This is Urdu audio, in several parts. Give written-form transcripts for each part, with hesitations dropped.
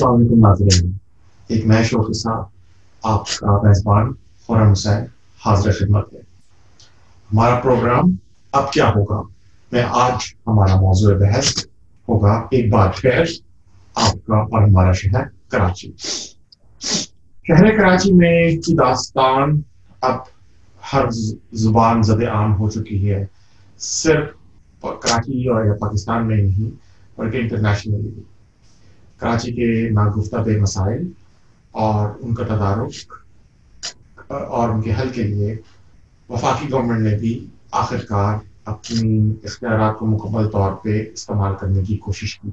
السلام علیکم ناظرین، ایک نئے شو کے ساتھ آپ کا میزبان خورم حسین حاضر خدمت ہے۔ ہمارا پروگرام اب کیا ہوگا میں آج ہمارا موضوع بحث ہوگا ایک بار پھر آپ کا اور ہمارا شہر کراچی۔ شہر کراچی میں کی داستان اب ہر زبان زد عام ہو چکی ہے، صرف کراچی اور پاکستان میں نہیں بلکہ انٹرنیشنلی بھی۔ کراچی کے ناگفتہ بے مسائل اور ان کا تدارک اور ان کے حل کے لیے وفاقی گورنمنٹ نے بھی آخرکار اپنی اختیارات کو مکمل طور پہ استعمال کرنے کی کوشش کی۔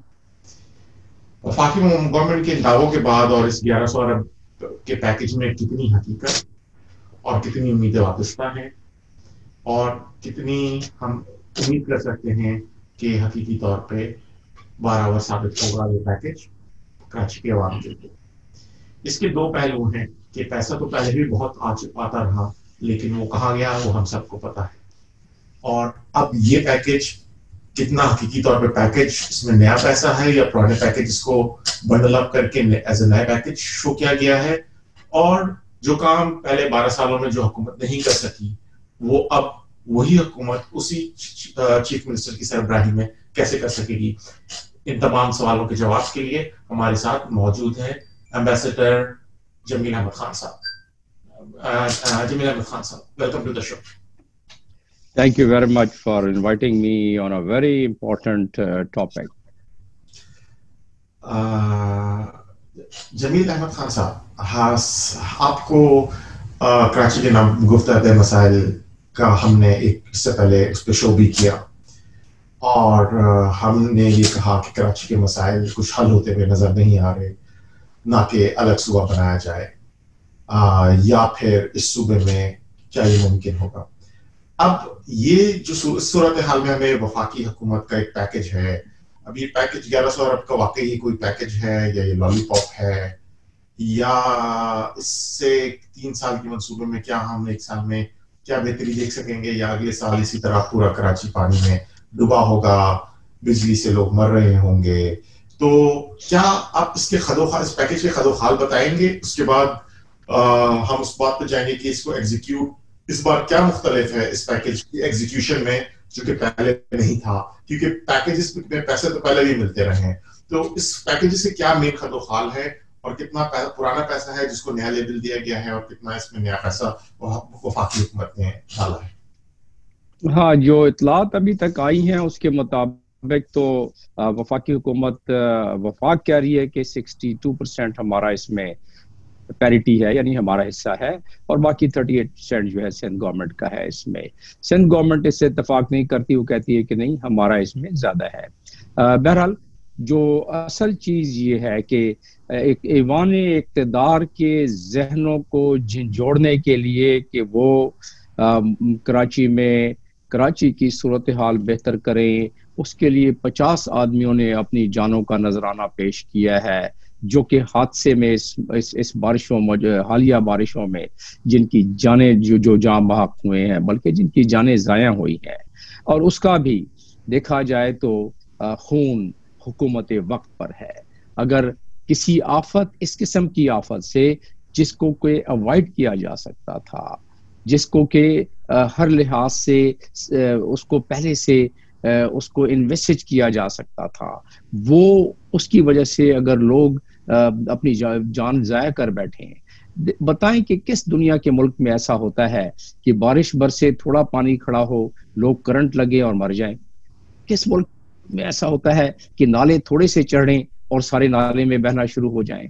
وفاقی گورنمنٹ کے دعووں کے بعد اور اس 1100 ارب کے پیکج میں کتنی حقیقت اور کتنی امیدیں وابستہ ہیں، اور کتنی ہم امید کر سکتے ہیں کہ حقیقی طور پہ بارآور ثابت ہوگا یہ پیکج کراچی کے عوام کے لیے۔ اس کے دو پہلو ہیں کہ پیسہ تو پہلے بھی بہت آتا رہا، لیکن وہ کہاں گیا وہ ہم سب کو پتا ہے، اور اب یہ پیکج کتنا حقیقی طور پہ پیکج اس میں نیا پیسہ ہے یا پرانے پیکج کو بنڈل اپ کر کے ایز اے نیا پیکج شو کیا گیا ہے، اور جو کام پہلے 12 سالوں میں جو حکومت نہیں کر سکی وہ اب وہی حکومت اسی چیف منسٹر کی سربراہی میں کیسے کر سکے گی۔ ان تمام سوالوں کے جواب کے لیے ہمارے ساتھ موجود ہیں ایمبیسڈر جمیل احمد خان صاحب۔ جمیل احمد خان صاحب، welcome to the show. Thank you very much for inviting me on a very important topic. جمیل احمد خان صاحب، آپ کو کراچی کے ناگفتہ بے مسائل کا ہم نے ایک اس سے پہلے اس پہ شو بھی کیا، اور ہم نے یہ کہا کہ کراچی کے مسائل کچھ حل ہوتے ہوئے نظر نہیں آ رہے، نہ کہ الگ صوبہ بنایا جائے یا پھر اس صوبے میں کیا یہ ممکن ہوگا۔ اب یہ جو صورتحال میں ہمیں وفاقی حکومت کا ایک پیکج ہے، اب یہ پیکج 1100 ارب کا واقعی کوئی پیکج ہے یا یہ لالی پاپ ہے، یا اس سے 3 سال کے منصوبے میں کیا ہم ایک سال میں کیا بہتری دیکھ سکیں گے، یا اگلے سال اسی طرح پورا کراچی پانی میں ڈوبا ہوگا، بجلی سے لوگ مر رہے ہوں گے؟ تو کیا آپ اس کے اس پیکج کے خد و خال بتائیں گے؟ اس کے بعد ہم اس بات پہ جائیں گے کہ اس کو ایگزیکیوٹ اس بار کیا مختلف ہے اس پیکج کی ایگزیکیوشن میں جو کہ پہلے نہیں تھا، کیونکہ پیکجز میں پیسے تو پہلے بھی ملتے رہے ہیں۔ تو اس پیکج سے کیا مین خد و خال ہے، اور کتنا پرانا پیسہ ہے جس کو نیا لیبل دیا گیا ہے، اور کتنا اس میں نیا پیسہ وفاقی حکومت نے ڈالا ہے؟ ہاں، جو اطلاعات ابھی تک آئی ہیں اس کے مطابق تو وفاقی حکومت وفاق کہہ رہی ہے کہ 62% ہمارا اس میں پیریٹی ہے، یعنی ہمارا حصہ ہے، اور باقی 38% جو ہے سندھ گورنمنٹ کا ہے۔ اس میں سندھ گورنمنٹ اس سے اتفاق نہیں کرتی، وہ کہتی ہے کہ نہیں ہمارا اس میں زیادہ ہے۔ بہرحال جو اصل چیز یہ ہے کہ ایک ایوان اقتدار کے ذہنوں کو جھنجھوڑنے کے لیے کہ وہ کراچی کی صورتحال بہتر کریں، اس کے لیے 50 آدمیوں نے اپنی جانوں کا نذرانہ پیش کیا ہے، جو کہ حادثے میں اس بارشوں میں، حالیہ بارشوں میں جن کی جانیں جو جاں بحق ہوئے ہیں، بلکہ جن کی جانیں ضائع ہوئی ہیں، اور اس کا بھی دیکھا جائے تو خون حکومت وقت پر ہے۔ اگر کسی آفت، اس قسم کی آفت سے جس کو کوئی اوائڈ کیا جا سکتا تھا، جس کو کہ ہر لحاظ سے اس کو پہلے سے اس کو انویسٹ کیا جا سکتا تھا، وہ اس کی وجہ سے اگر لوگ اپنی جان ضائع کر بیٹھے ہیں، بتائیں کہ کس دنیا کے ملک میں ایسا ہوتا ہے کہ بارش برسے، تھوڑا پانی کھڑا ہو، لوگ کرنٹ لگے اور مر جائیں؟ کس ملک میں ایسا ہوتا ہے کہ نالے تھوڑے سے چڑھیں اور سارے نالے میں بہنا شروع ہو جائیں؟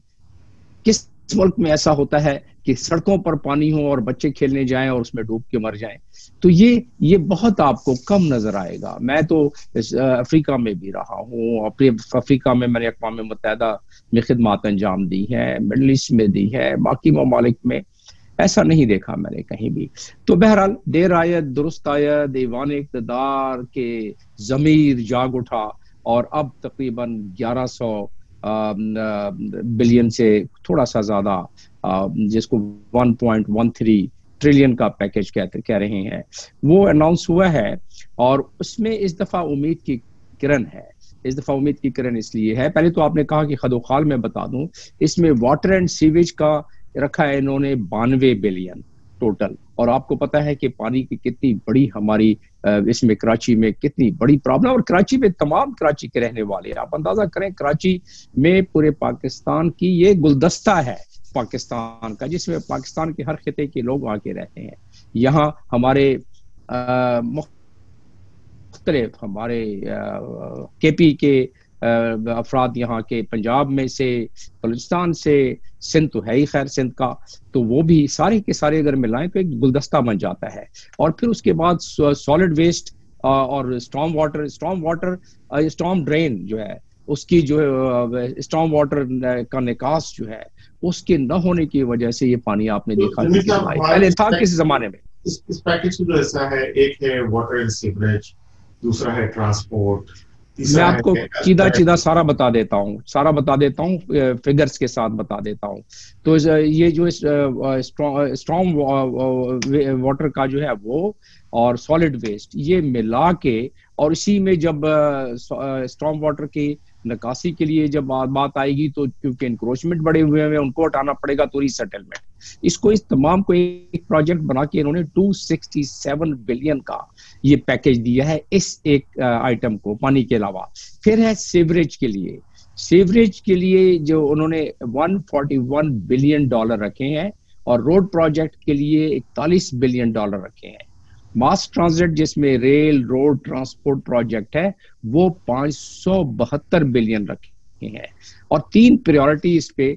کس ملک میں ایسا ہوتا ہے کہ سڑکوں پر پانی ہو اور بچے کھیلنے جائیں اور اس میں ڈوب کے مر جائیں؟ تو یہ بہت آپ کو کم نظر آئے گا۔ میں تو افریقہ میں بھی رہا ہوں، اپنے افریقہ میں میں نے اقوام متحدہ میں خدمات انجام دی ہیں، مڈل ایسٹ میں دی ہے، باقی ممالک میں ایسا نہیں دیکھا میں نے کہیں بھی۔ تو بہرحال دیر آید درست آید، ایوان اقتدار کے ضمیر جاگ اٹھا، اور اب تقریباً 1100 بلین سے تھوڑا سا زیادہ، جس کو 1.13 ٹریلین کا پیکج کہہ رہے ہیں، وہ اناؤنس ہوا ہے، اور اس میں اس دفعہ امید کی کرن ہے۔ اس دفعہ امید کی کرن اس لیے ہے، پہلے تو آپ نے کہا کہ خدوخال میں بتا دوں، اس میں واٹر اینڈ سیویج کا رکھا ہے انہوں نے 92 بلین ٹوٹل، اور آپ کو پتا ہے کہ پانی کی کتنی بڑی ہماری اس میں کراچی میں کتنی بڑی پرابلم، اور کراچی میں تمام کراچی کے رہنے والے آپ اندازہ کریں، کراچی میں پورے پاکستان کی یہ گلدستہ ہے پاکستان کا، جس میں پاکستان کے ہر خطے کے لوگ آ کے رہتے ہیں. یہاں ہمارے مختلف ہمارے کے پی کے افراد یہاں کے، پنجاب میں سے، بلوچستان سے، سندھ تو ہے ہی خیر سندھ کا، تو وہ بھی سارے کے سارے اگر ملائیں تو ایک گلدستہ بن جاتا ہے. اور پھر اس کے بعد سالڈ ویسٹ اور اسٹارم ڈرین جو ہے اس کی جو اسٹارم واٹر کا نکاس جو ہے اس کے نہ ہونے کی وجہ سے یہ پانی آپ نے دیکھا پہلے تھا کس زمانے میں. اس پیکج کا جو حصہ ہے، ایک ہے واٹر اینڈ سیوریج، دوسرا ہے ٹرانسپورٹ، میں آپ کو چیدہ سارا بتا دیتا ہوں فگرز کے ساتھ بتا دیتا ہوں. تو یہ جو اسٹارم واٹر کا جو ہے وہ اور سالڈ ویسٹ یہ ملا کے، اور اسی میں جب اسٹارم واٹر کی نکاسی کے لیے جب بات آئے گی تو کیونکہ انکروچمنٹ بڑے ہوئے ہیں ان کو ہٹانا پڑے گا، تو ری سیٹلمنٹ، اس تمام کو ایک پروجیکٹ بنا کے انہوں نے 267 بلین کا یہ پیکج دیا ہے اس ایک آئٹم کو پانی کے علاوہ. پھر ہے سیوریج کے لیے جو انہوں نے 141 بلین ڈالر رکھے ہیں، اور روڈ پروجیکٹ کے لیے 41 بلین ڈالر رکھے ہیں. ماس ٹرانزٹ جس میں ریل روڈ ٹرانسپورٹ پروجیکٹ ہے وہ 572 بلین رکھے ہیں. اور تین پریورٹی اس پہ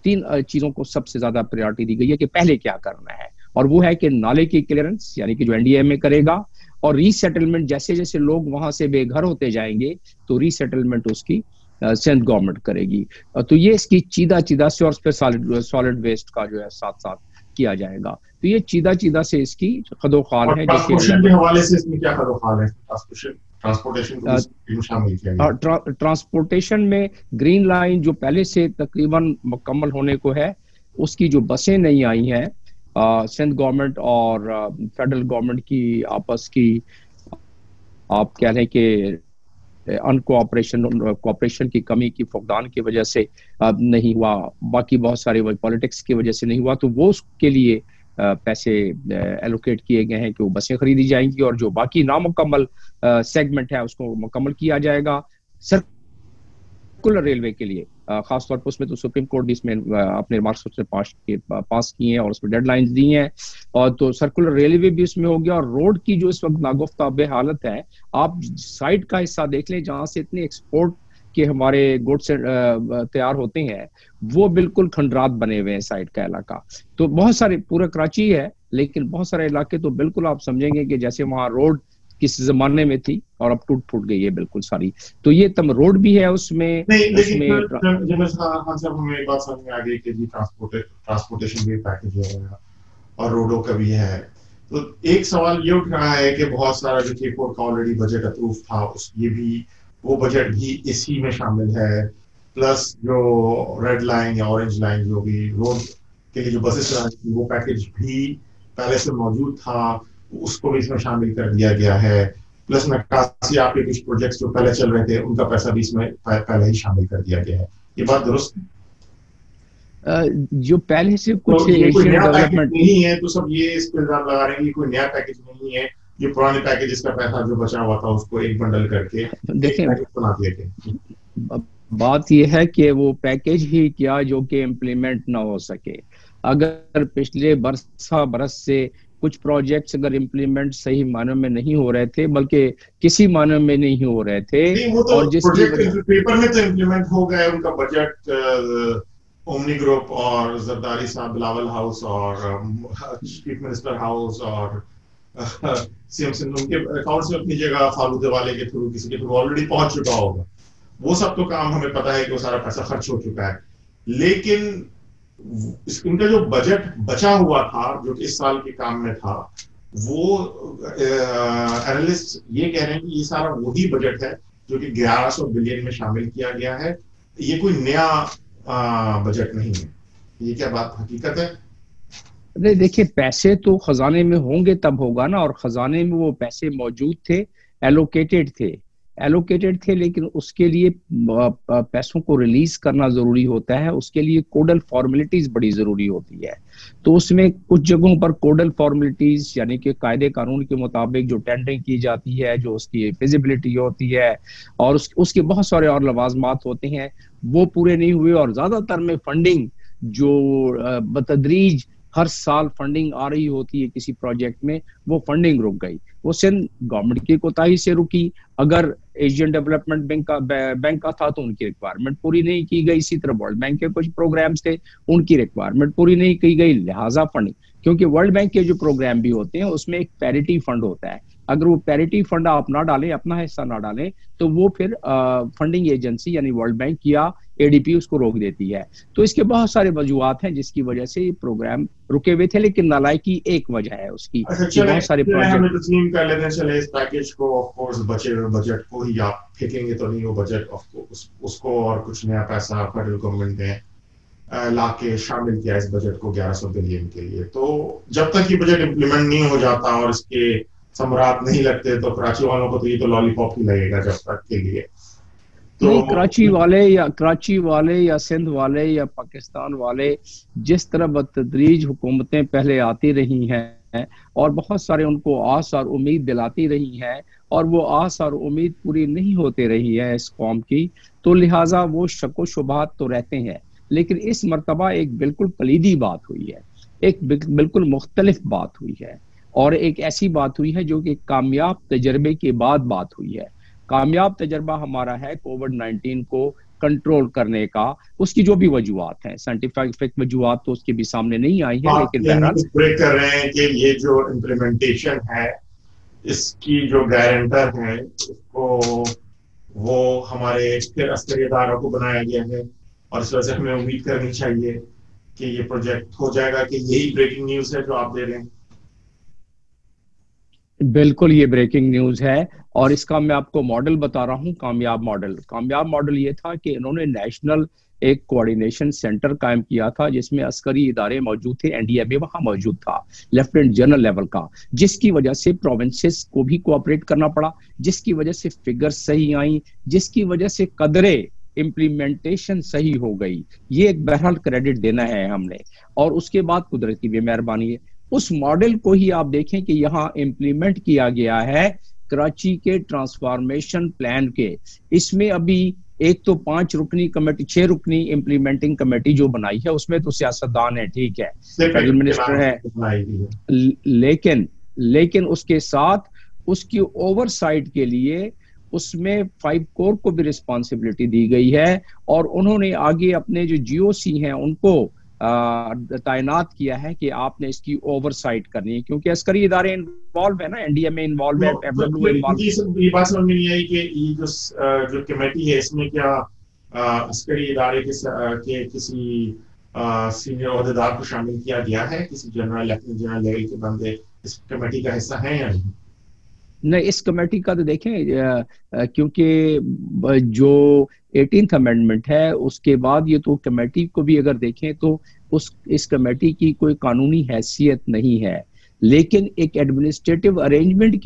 تین چیزوں کو سب سے زیادہ پریورٹی دی گئی ہے کہ پہلے کیا کرنا ہے، اور وہ ہے کہ نالے کی کلیئرنس یعنی کہ جو این ڈی ایم اے کرے گا، اور ری سیٹلمنٹ جیسے جیسے لوگ وہاں سے بے گھر ہوتے جائیں گے تو ری سیٹلمنٹ اس کی سندھ گورنمنٹ کرے گی. تو یہ اس کی چیدہ سے، اور اس پہ سالڈ ویسٹ کا جو ہے ساتھ کیا جائے گا. تو یہ چیدہ سے اس کی خدوخال ہے. ٹرانسپورٹیشن کے حوالے سے اس میں کیا خدوخال ہے؟ ٹرانسپورٹیشن میں گرین لائن جو پہلے سے تقریباً مکمل ہونے کو ہے، اس کی جو بسیں نہیں آئی ہیں، سندھ گورنمنٹ اور فیڈرل گورنمنٹ کی آپس کی آپ کہہ لیں کہ کوآپریشن کی کمی کی فقدان کی وجہ سے نہیں ہوا، باقی بہت سارے پالیٹکس کی وجہ سے نہیں ہوا، تو وہ اس کے لیے پیسے ایلوکیٹ کیے گئے ہیں کہ وہ بسیں خریدی جائیں گی، اور جو باقی نامکمل سیگمنٹ ہے اس کو مکمل کیا جائے گا. سرکولر ریلوے کے لیے خاص طور پر اس میں تو سپریم کورٹ بھی اس میں اپنے ریمارکس پاس کیے ہیں اور اس میں ڈیڈ لائنز دی ہیں، اور تو سرکولر ریلوے بھی اس میں ہو گیا. اور روڈ کی جو اس وقت ناگفتہ بے حالت ہے، آپ سائٹ کا حصہ دیکھ لیں جہاں سے اتنے ایکسپورٹ کے ہمارے گوڈس تیار ہوتے ہیں، وہ بالکل کھنڈرات بنے ہوئے ہیں سائٹ کا علاقہ. تو بہت سارے پورا کراچی ہے لیکن بہت سارے علاقے تو بالکل آپ سمجھیں گے کہ جیسے وہاں روڈ کس زمانے میں تھی اور اب ٹوٹ گئی ہے بالکل ساری. تو یہ روڈ بھی ہے اس میں. ہمیں بات سمجھ میں آ گئی کہ جی ٹرانسپورٹیشن بھی پیکج ہے اور روڈوں کا بھی ہے. تو ایک سوال یہ اٹھ رہا ہے کہ بہت سارا جو کے فور کا آلریڈی بجٹ اپروو تھا، یہ بھی وہ بجٹ بھی اسی میں شامل ہے، پلس جو ریڈ لائن یا اورنج لائن جو بھی روڈ کے لیے جو بسیں چلانی تھی وہ پیکج بھی پہلے سے موجود تھا، اس کو بھی اس میں شامل کر دیا گیا ہے. پلس نکاسی آپ کے کچھ پروجیکٹس جو پہلے چل رہے تھے ان کا پیسہ بھی اس میں پہلے ہی شامل کر دیا گیا ہے. یہ بات درست ہے؟ جو پہلے سے کچھ ڈیولپمنٹ نہیں ہے تو سب یہ اس پہ الزام لگا رہے ہیں کہ کوئی نیا پیکج نہیں ہے، جو پرانے پیکجز کا پیسہ جو بچا ہوا تھا اس کو ایک بنڈل کر کے دیکھیں بنا دیا گیا. بات یہ ہے کہ وہ پیکج ہی کیا جو کہ امپلیمنٹ نہ ہو سکے. اگر پچھلے برس سے کچھ پروجیکٹس اگر امپلیمنٹ صحیح معنوں میں نہیں ہو رہے تھے بلکہ کسی معنوں میں نہیں ہو رہے تھے، اور جس پیپر میں تو امپلیمنٹ ہو گئے ان کا بجٹ، اومنی گروپ اور زرداری صاحب بلاول ہاؤس اور چیف منسٹر ہاؤس اور سی ایم سندھ ان کے اکاؤنٹس میں اپنی جگہ فالودے والے کے تھرو کسی کے تھرو آلریڈی پہنچ چکا ہوگا. وہ سب تو کام ہمیں پتا ہے کہ وہ سارا پیسہ خرچ ہو چکا ہے، لیکن ان کا جو بجٹ بچا ہوا تھا جو کہ اس سال کے کام میں تھا، وہ اینالسٹ یہ کہہ رہے ہیں کہ یہ سارا وہی بجٹ ہے جو کہ 1100 بلین میں شامل کیا گیا ہے. یہ کوئی نیا بجٹ نہیں ہے. یہ کیا بات حقیقت ہے؟ نہیں دیکھیں، پیسے تو خزانے میں ہوں گے تب ہوگا نا، اور خزانے میں وہ پیسے موجود تھے، ایلوکیٹڈ تھے. ایلوکیٹڈ تھے، لیکن اس کے لیے پیسوں کو ریلیز کرنا ضروری ہوتا ہے، اس کے لیے کوڈل فارمیلٹیز بڑی ضروری ہوتی ہے. تو اس میں کچھ جگہوں پر کوڈل فارمیلٹیز یعنی کہ قاعدے قانون کے مطابق جو ٹینڈرنگ کی جاتی ہے، جو اس کی فیزیبلٹی ہوتی ہے اور اس کے بہت سارے اور لوازمات ہوتے ہیں، وہ پورے نہیں ہوئے. اور زیادہ تر میں فنڈنگ جو بتدریج ہر سال فنڈنگ آ رہی ہوتی ہے کسی پروجیکٹ میں، وہ فنڈنگ رک گئی. وہ سندھ گورنمنٹ کی کوتاہی سے رکی. اگر ایشین ڈیولپمنٹ بینک کا تھا تو ان کی ریکوائرمنٹ پوری نہیں کی گئی. اسی طرح ورلڈ بینک کے کچھ پروگرامز تھے، ان کی ریکوائرمنٹ پوری نہیں کی گئی، لہٰذا فنڈنگ. کیونکہ ورلڈ بینک کے جو پروگرام بھی ہوتے ہیں اس میں ایک پیریٹی فنڈ ہوتا ہے. اگر وہ پیریٹی فنڈ آپ نہ ڈالیں، اپنا حصہ نہ ڈالیں، تو وہ پھر فنڈنگ ایجنسی یعنی ورلڈ بینک یا اے ڈی پی اس کو روک دیتی ہے. تو اس کے بہت سارے وجوہات ہیں جس کی وجہ سے یہ پروگرام رکے ہوئے تھے، لیکن نالائکی ایک وجہ ہے اس کی. بہت سارے پروجیکٹ تسلیم کر لیتے ہیں. چلے اس پیکیج کو آف کورس بچے ہوئے بجٹ کو ہی آپ پھینکیں گے تو نہیں، وہ بجٹ اس کو اور کچھ نیا پیسہ فیڈرل گورنمنٹ نے لا کے شامل کیا اس بجٹ کو 1100 بلین کے لیے. تو جب تک یہ بجٹ امپلیمنٹ نہیں ہو جاتا اور اس کے ثمرات نہیں لگتے تو کراچی والوں کو تو یہ تو لالی پاپ ہی لگے گا جب تک کے لیے. نہیں، کراچی والے یا سندھ والے یا پاکستان والے جس طرح بتدریج حکومتیں پہلے آتی رہی ہیں اور بہت سارے ان کو آس اور امید دلاتی رہی ہیں، اور وہ آس اور امید پوری نہیں ہوتے رہی ہے اس قوم کی، تو لہٰذا وہ شک و شبہات تو رہتے ہیں. لیکن اس مرتبہ ایک بالکل کلیدی بات ہوئی ہے، ایک بالکل مختلف بات ہوئی ہے، اور ایک ایسی بات ہوئی ہے جو کہ کامیاب تجربے کے بعد بات ہوئی ہے. کامیاب تجربہ ہمارا ہے کووڈ 19 کو کنٹرول کرنے کا. اس کی جو بھی وجوہات ہیں، سائنٹیفک وجوہات تو اس کے بھی سامنے نہیں آئی ہیں، لیکن بہرحال بریک کر رہے ہیں کہ یہ جو امپلیمنٹیشن ہے اس کی جو گارنٹر ہے وہ ہمارے عسکری اداروں کو بنایا گیا ہے، اور اس وجہ سے ہمیں امید کرنی چاہیے کہ یہ پروجیکٹ ہو جائے گا. کہ یہی بریکنگ نیوز ہے جو آپ دے رہے ہیں؟ بالکل یہ بریکنگ نیوز ہے، اور اس کا میں آپ کو ماڈل بتا رہا ہوں. کامیاب ماڈل یہ تھا کہ انہوں نے نیشنل ایک کوارڈینیشن سینٹر قائم کیا تھا جس میں عسکری ادارے موجود تھے. این ڈی ایم اے وہاں موجود تھا لیفٹیننٹ جنرل لیول کا، جس کی وجہ سے پروونسز کو بھی کوآپریٹ کرنا پڑا، جس کی وجہ سے فگرز صحیح آئیں، جس کی وجہ سے قدرے امپلیمنٹیشن صحیح ہو گئی. یہ ایک بہرحال کریڈٹ دینا ہے ہم نے. اور اس کے بعد قدرت کی بھی مہربانی ہے. اس ماڈل کو ہی آپ دیکھیں کہ یہاں امپلیمنٹ کیا گیا ہے کراچی کے ٹرانسفارمیشن پلان کے. اس میں ابھی ایک تو 5 رکنی کمیٹی، 6 رکنی امپلیمنٹنگ کمیٹی جو بنائی ہے، اس میں تو سیاستدان ہے، ٹھیک ہے، فیڈرل منسٹر ہے، لیکن اس کے ساتھ اس کی اوور سائٹ کے لیے اس میں 5 کور کو بھی رسپانسبلٹی دی گئی ہے. اور انہوں نے آگے اپنے جو جی او سی ہیں ان کو تعینات کیا ہے کہ آپ نے اس کی اوور سائٹ کرنی ہے، کیونکہ عسکری ادارے انوالو ہے نا، این ڈی ایم اے انوالو ہے، ایف ڈبلیو انوالو. یہ بات سمجھ میں نہیں آئی کہ یہ جو کمیٹی ہے اس میں کیا عسکری ادارے کے کسی سینئر عہدیدار کو شامل کیا گیا ہے؟ کسی جنرل لیفٹیننٹ جنرل لیول کے بندے اس کمیٹی کا حصہ ہیں یا نہیں؟ نہیں، اس کمیٹی کا تو دیکھیں کیونکہ جو 18th امینڈمنٹ ہے اس کے بعد یہ تو کمیٹی کو بھی اگر دیکھیں تو اس کمیٹی کی کوئی قانونی حیثیت نہیں ہے، لیکن ایک ایڈمنسٹریٹو ارینجمنٹ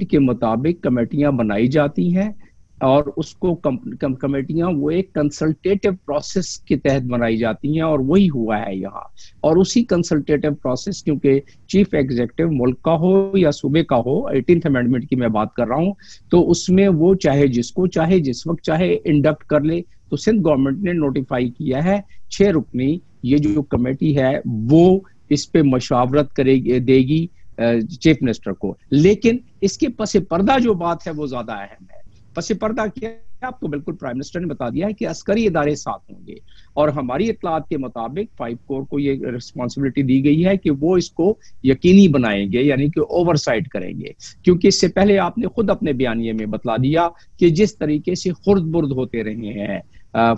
کے مطابق کمیٹیاں بنائی جاتی ہیں، اور اس کو کمیٹیاں وہ ایک کنسلٹیٹو پروسیس کے تحت بنائی جاتی ہیں، اور وہی ہوا ہے یہاں. اور اسی کنسلٹیٹو پروسیس، کیونکہ چیف ایگزیکٹو ملک کا ہو یا صوبے کا ہو، 18th امینڈمنٹ کی میں بات کر رہا ہوں، تو اس میں وہ چاہے جس کو چاہے جس وقت چاہے انڈکٹ کر لے. تو سندھ گورنمنٹ نے نوٹیفائی کیا ہے 6 رکنی یہ جو کمیٹی ہے وہ اس پہ مشاورت دے گی چیف منسٹر کو. لیکن اس کے پس پردہ جو بات ہے وہ زیادہ اہم ہے. پس پردہ کیا آپ کو بالکل پرائم منسٹر نے بتا دیا ہے کہ عسکری ادارے ساتھ ہوں گے، اور ہماری اطلاعات کے مطابق 5 کور کو یہ رسپانسبلٹی دی گئی ہے کہ وہ اس کو یقینی بنائیں گے، یعنی کہ اوور سائٹ کریں گے. کیونکہ اس سے پہلے آپ نے خود اپنے بیانیے میں بتلا دیا کہ جس طریقے سے خرد برد ہوتے رہے ہیں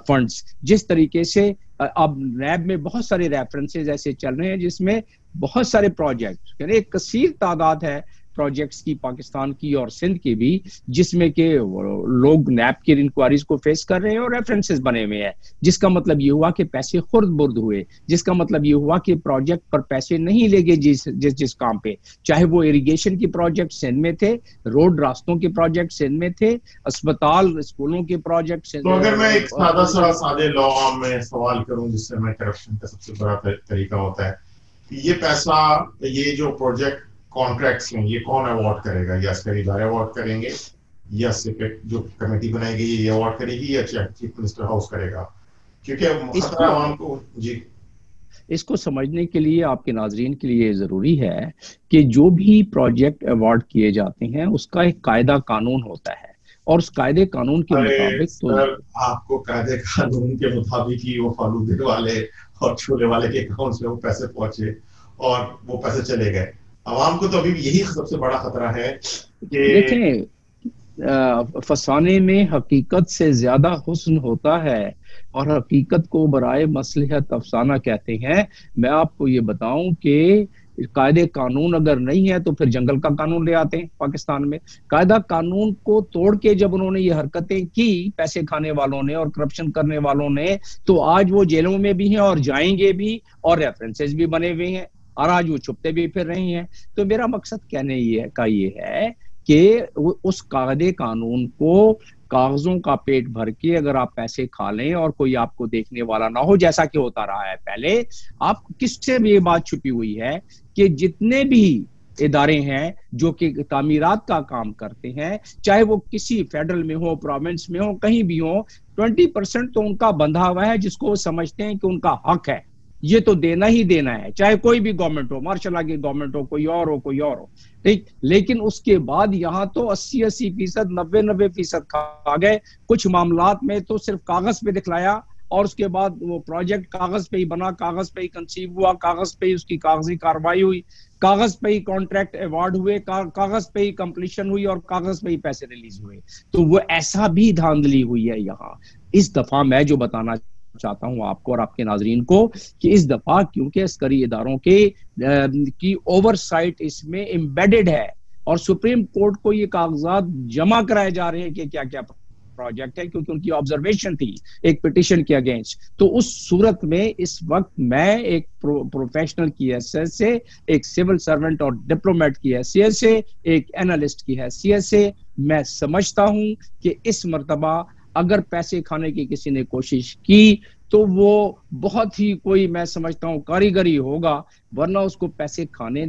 فنڈز، جس طریقے سے اب نیب میں بہت سارے ریفرنسز ایسے چل رہے ہیں جس میں بہت سارے پروجیکٹ، یعنی ایک کثیر تعداد ہے پروجیکٹس کی پاکستان کی اور سندھ کی بھی جس میں کہ لوگ نیب کی انکوائریز کو فیس کر رہے ہیں اور ریفرنسز بنے ہوئے ہیں، جس کا مطلب یہ ہوا کہ پیسے خرد برد ہوئے، جس کا مطلب یہ ہوا کہ پروجیکٹ پر پیسے نہیں لے گئے جس کام پہ، چاہے وہ اریگیشن کے پروجیکٹ سندھ میں تھے، روڈ راستوں کے پروجیکٹ سندھ میں تھے، اسپتال اسکولوں کے پروجیکٹ سندھ تو میں۔ اگر میں ایک سادے لا میں سوال کروں جس سے میں کرپشن کا سب سے بڑا طریقہ ہوتا ہے، یہ پیسہ، یہ جو پروجیکٹ کانٹریکٹس ہیں، یہ کون ایوارڈ کرے گا؟ یا عسکری ادارے ایوارڈ کریں گے، یا جو کمیٹی بنائے گی یہ ایوارڈ کرے گی، یا چیف منسٹر ہاؤس کرے گا؟ کیونکہ خطرہ عوام کو جی اس کو سمجھنے کے لیے آپ کے ناظرین کے لیے ضروری ہے کہ جو بھی پروجیکٹ ایوارڈ کیے جاتے ہیں اس کا ایک قاعدہ قانون ہوتا ہے، اور اس قاعدے قانون کے مطابق تو آپ کو قاعدے قانون کے مطابق ہی وہ فالودے والے اور چھولے والے کے اکاؤنٹ سے وہ پیسے پہنچے اور وہ پیسے چلے گئے۔ عوام کو تو ابھی یہی سب سے بڑا خطرہ ہے کہ دیکھیں فسانے میں حقیقت سے زیادہ حسن ہوتا ہے، اور حقیقت کو برائے مصلحت افسانہ کہتے ہیں۔ میں آپ کو یہ بتاؤں کہ قاعدے قانون اگر نہیں ہے تو پھر جنگل کا قانون لے آتے ہیں پاکستان میں۔ قاعدہ قانون کو توڑ کے جب انہوں نے یہ حرکتیں کی پیسے کھانے والوں نے اور کرپشن کرنے والوں نے، تو آج وہ جیلوں میں بھی ہیں اور جائیں گے بھی، اور ریفرنسز بھی بنے ہوئے ہیں، اور آج وہ چھپتے بھی پھر رہے ہیں۔ تو میرا مقصد کہنے یہ ہے کہ اس قاعدے قانون کو کاغذوں کا پیٹ بھر کے اگر آپ پیسے کھا لیں اور کوئی آپ کو دیکھنے والا نہ ہو، جیسا کہ ہوتا رہا ہے پہلے، آپ کس سے بھی یہ بات چھپی ہوئی ہے کہ جتنے بھی ادارے ہیں جو کہ تعمیرات کا کام کرتے ہیں، چاہے وہ کسی فیڈرل میں ہو، پروونس میں ہو، کہیں بھی ہو، 20% تو ان کا بندھا ہوا ہے جس کو وہ سمجھتے ہیں کہ ان کا حق ہے، یہ تو دینا ہی دینا ہے، چاہے کوئی بھی گورنمنٹ ہو، ماشاء اللہ کی گورنمنٹ ہو، کوئی اور ہو، ٹھیک۔ لیکن اس کے بعد یہاں تو 80%، 90% کھا گئے۔ کچھ معاملات میں تو صرف کاغذ پہ دکھلایا، اور اس کے بعد وہ پروجیکٹ کاغذ پہ ہی بنا، کاغذ پہ ہی کنسیو ہوا، کاغذ پہ ہی اس کی کاغذی کارروائی ہوئی، کاغذ پہ ہی کانٹریکٹ ایوارڈ ہوئے، کاغذ پہ ہی کمپلیشن ہوئی، اور کاغذ پہ ہی پیسے ریلیز ہوئے۔ تو وہ ایسا بھی دھاندلی ہوئی ہے یہاں۔ اس دفعہ میں جو بتانا چاہتا ہوں آپ کو اور آپ کے ناظرین کو کہ اس دفعہ کیونکہ عسکری اداروں کی اوور سائٹ اس میں امبیڈڈ ہے، اور سپریم کورٹ کو یہ کاغذات جمع کرائے جا رہے ہیں کہ کیا کیا پروجیکٹ ہے، کیونکہ ان کی آبزرویشن تھی ایک پٹیشن کے اگینسٹ۔ تو اس صورت میں اس وقت میں ایک پروفیشنل کی حیثیت سے، ایک سول سرونٹ اور ڈپلومیٹ کی حیثیت سے، ایک اینالسٹ کی حیثیت سے، میں سمجھتا ہوں کہ اس مرتبہ اگر پیسے کھانے کی کسی نے کوشش کی تو وہ بہت ہی کوئی میں سمجھتا ہوں کاریگری ہوگا، ورنہ اس کو پیسے کھانے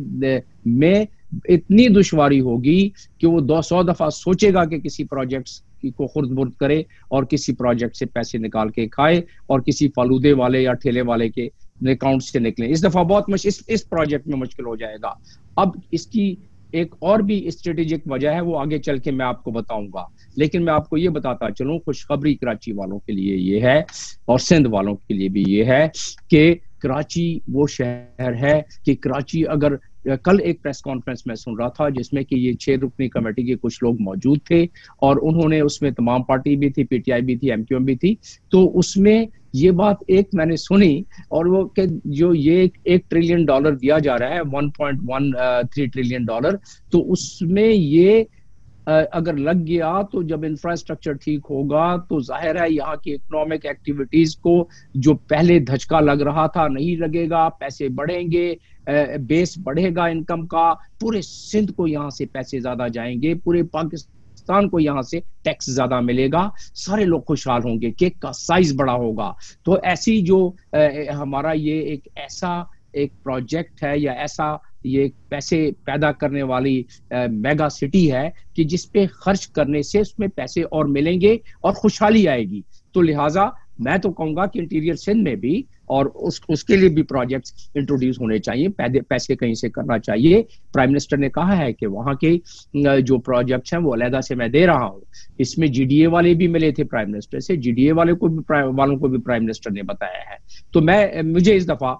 میں اتنی دشواری ہوگی کہ وہ 200 دفعہ سوچے گا کہ کسی پروجیکٹس کو خرد برد کرے اور کسی پروجیکٹ سے پیسے نکال کے کھائے اور کسی فالودے والے یا ٹھیلے والے کے اکاؤنٹ سے نکلیں۔ اس دفعہ بہت اس پروجیکٹ میں مشکل ہو جائے گا۔ اب اس کی ایک اور بھی اسٹریٹجک وجہ ہے، وہ آگے چل کے میں آپ کو بتاؤں گا، لیکن میں آپ کو یہ بتاتا چلوں، خوشخبری کراچی والوں کے لیے یہ ہے اور سندھ والوں کے لیے بھی یہ ہے کہ کراچی وہ شہر ہے کہ کراچی اگر کل ایک پریس کانفرنس میں سن رہا تھا جس میں کہ یہ 6 رکنی کمیٹی کے کچھ لوگ موجود تھے، اور انہوں نے اس میں تمام پارٹی بھی تھی، پی ٹی آئی بھی تھی، ایم کیو ایم بھی تھی، تو اس میں یہ بات ایک میں نے سنی، اور وہ کہ جو یہ $1 ٹریلین دیا جا رہا ہے، $1.13 ٹریلین، تو اس میں یہ اگر لگ گیا تو جب انفراسٹرکچر ٹھیک ہوگا تو ظاہر ہے یہاں کی اکنامک ایکٹیویٹیز کو جو پہلے دھچکا لگ رہا تھا نہیں لگے گا، پیسے بڑھیں گے، بیس بڑھے گا انکم کا، پورے سندھ کو یہاں سے پیسے زیادہ جائیں گے، پورے پاکستان کو یہاں سے ٹیکس زیادہ ملے گا، سارے لوگ خوشحال ہوں گے، کیک کا سائز بڑا ہوگا۔ تو ایسی جو ہمارا یہ ایک ایسا ایک پروجیکٹ ہے یا ایسا یہ پیسے پیدا کرنے والی میگا سٹی ہے کہ جس پہ خرچ کرنے سے اس میں پیسے اور ملیں گے اور خوشحالی آئے گی۔ تو لہٰذا میں تو کہوں گا کہ انٹیریئر سندھ میں بھی اور اس کے لیے بھی پروجیکٹس انٹروڈیوس ہونے چاہیے، پیسے کہیں سے کرنا چاہیے۔ پرائم منسٹر نے کہا ہے کہ وہاں کے جو پروجیکٹس ہیں وہ علیحدہ سے میں دے رہا ہوں۔ اس میں جی ڈی اے والے بھی ملے تھے پرائم منسٹر سے، جی ڈی اے والوں کو بھی پرائم منسٹر نے بتایا ہے۔ تو مجھے اس دفعہ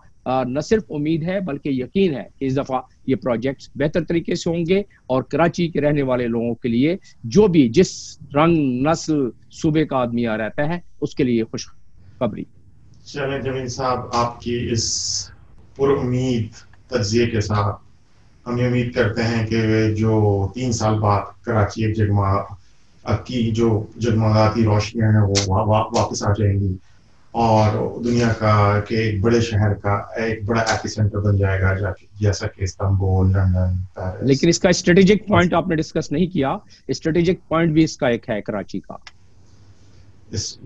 نہ صرف امید ہے بلکہ یقین ہے کہ اس دفعہ یہ پروجیکٹس بہتر طریقے سے ہوں گے، اور کراچی کے رہنے والے لوگوں کے لیے جو بھی جس رنگ نسل صوبے کا آدمی آ رہتا ہے اس کے لیے خوشخبری۔ چلیں جمیل صاحب، آپ کی اس پر امید تجزیے کے ساتھ ہم یہ امید کرتے ہیں کہ جو 3 سال بعد کراچی ایک کی جو جگمگاتی روشنیاں ہیں وہ واپس آ جائیں گی اور دنیا کا کہ ایک بڑے شہر کا ایک بڑا ایپی سینٹر بن جائے گا جیسا کہ استنبول، لندن، پیرس. لیکن اس کا اسٹریٹجک پوائنٹ آپ نے ڈسکس نہیں کیا. اسٹریٹجک پوائنٹ بھی اس کا ایک ہے کراچی کا.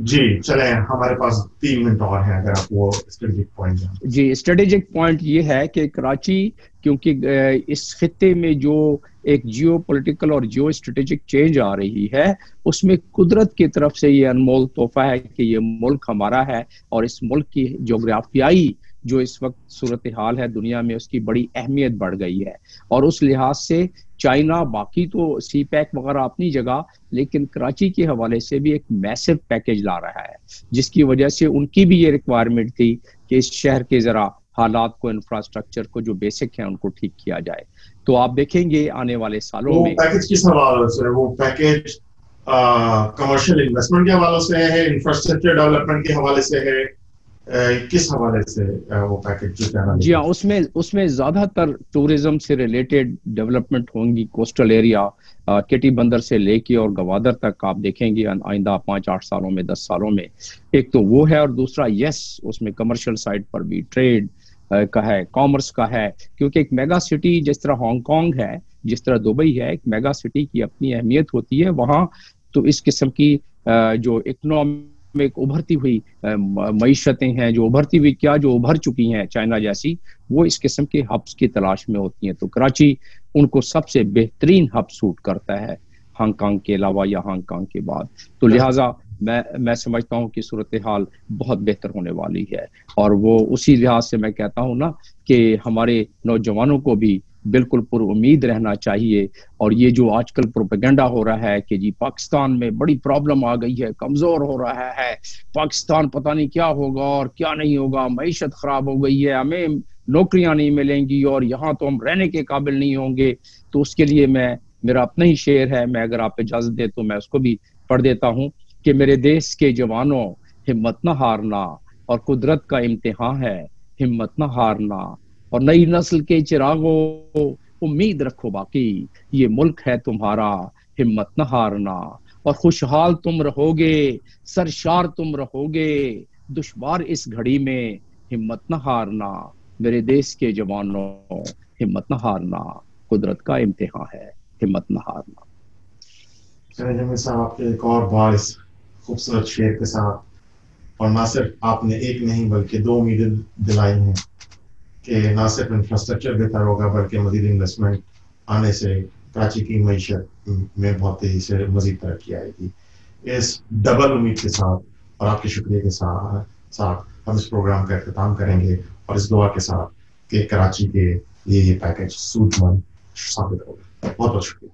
جی چلیں، ہمارے پاس 3 منٹ اور ہیں، اگر آپ وہ اسٹریٹجک پوائنٹ جانیں. جی اسٹریٹجک پوائنٹ یہ ہے کہ کراچی کیونکہ اس خطے میں جو ایک جیو پولیٹیکل اور جیو اسٹریٹجک چینج آ رہی ہے، اس میں قدرت کی طرف سے یہ انمول تحفہ ہے کہ یہ ملک ہمارا ہے، اور اس ملک کی جغرافیائی جو اس وقت صورتحال ہے دنیا میں، اس کی بڑی اہمیت بڑھ گئی ہے. اور اس لحاظ سے چائنا باقی تو سی پیک وغیرہ اپنی جگہ، لیکن کراچی کے حوالے سے بھی ایک میسو پیکیج لا رہا ہے، جس کی وجہ سے ان کی بھی یہ ریکوائرمنٹ تھی کہ اس شہر کے ذرا حالات کو، انفراسٹرکچر کو جو بیسک ہیں ان کو ٹھیک کیا جائے. تو آپ دیکھیں گے آنے والے سالوں میں وہ پیکیج کس حوالے سے، وہ پیکیج کمرشل انویسٹمنٹ کے حوالے سے ہے، انفراسٹرکچر ڈیولپمنٹ کے حوالے سے ہے، کس حوالے سے وہ پیکیج جو کہنا؟ جی ہاں، اس میں زیادہ تر ٹورزم سے ریلیٹڈ ڈیولپمنٹ ہوں گی، کوسٹل ایریا کیٹی بندر سے لے کے اور گوادر تک آپ دیکھیں گے آئندہ 5-8 سالوں میں، 10 سالوں میں. ایک تو وہ ہے، اور دوسرا اس میں کمرشل سائٹ پر بھی ٹریڈ کا ہے، کامرس کا ہے، کیونکہ ایک میگا سٹی جس طرح ہانگ کانگ ہے، جس طرح دبئی ہے، ایک میگا سٹی کی اپنی اہمیت ہوتی ہے وہاں. تو اس قسم کی جو اکنامک ابھرتی ہوئی معیشتیں ہیں، جو ابھر چکی ہیں چائنا جیسی، وہ اس قسم کے ہبس کی تلاش میں ہوتی ہیں. تو کراچی ان کو سب سے بہترین ہب سوٹ کرتا ہے ہانگ کانگ کے علاوہ یا ہانگ کانگ کے بعد. تو لہٰذا میں سمجھتا ہوں کہ صورتحال بہت بہتر ہونے والی ہے. اور وہ اسی لحاظ سے میں کہتا ہوں نا کہ ہمارے نوجوانوں کو بھی بالکل پر امید رہنا چاہیے. اور یہ جو آج کل پروپیگنڈا ہو رہا ہے کہ جی پاکستان میں بڑی پرابلم آ گئی ہے، کمزور ہو رہا ہے، پاکستان پتہ نہیں کیا ہوگا اور کیا نہیں ہوگا، معیشت خراب ہو گئی ہے، ہمیں نوکریاں نہیں ملیں گی اور یہاں تو ہم رہنے کے قابل نہیں ہوں گے. تو اس کے لیے میرا اپنا ہی شعر ہے، میں اگر آپ اجازت دے تو میں اس کو بھی پڑھ دیتا ہوں کہ میرے دیش کے جوانوں ہمت نہ ہارنا، اور قدرت کا امتحان ہے ہمت نہ ہارنا، اور نئی نسل کے چراغوں امید رکھو باقی، یہ ملک ہے تمہارا ہمت نہ ہارنا، اور خوشحال تم رہو گے، سرشار تم رہو گے، دشوار اس گھڑی میں ہمت نہ ہارنا، میرے دیش کے جوانوں ہمت نہ ہارنا، قدرت کا امتحان ہے ہمت نہ ہارنا. جمیل صاحب کے ایک اور بار اس خوبصورت شعر کے ساتھ، اور نہ صرف آپ نے ایک نہیں بلکہ 2 امیدیں دلائی ہیں کہ نہ صرف انفراسٹرکچر بہتر ہوگا بلکہ مزید انویسٹمنٹ آنے سے کراچی کی معیشت میں بہت تیزی سے مزید ترقی آئے گی. اس ڈبل امید کے ساتھ اور آپ کے شکریہ کے ساتھ ہم اس پروگرام کا اختتام کریں گے، اور اس دعا کے ساتھ کہ کراچی کے لیے یہ پیکیج سود مند ثابت ہوگا. بہت بہت شکریہ.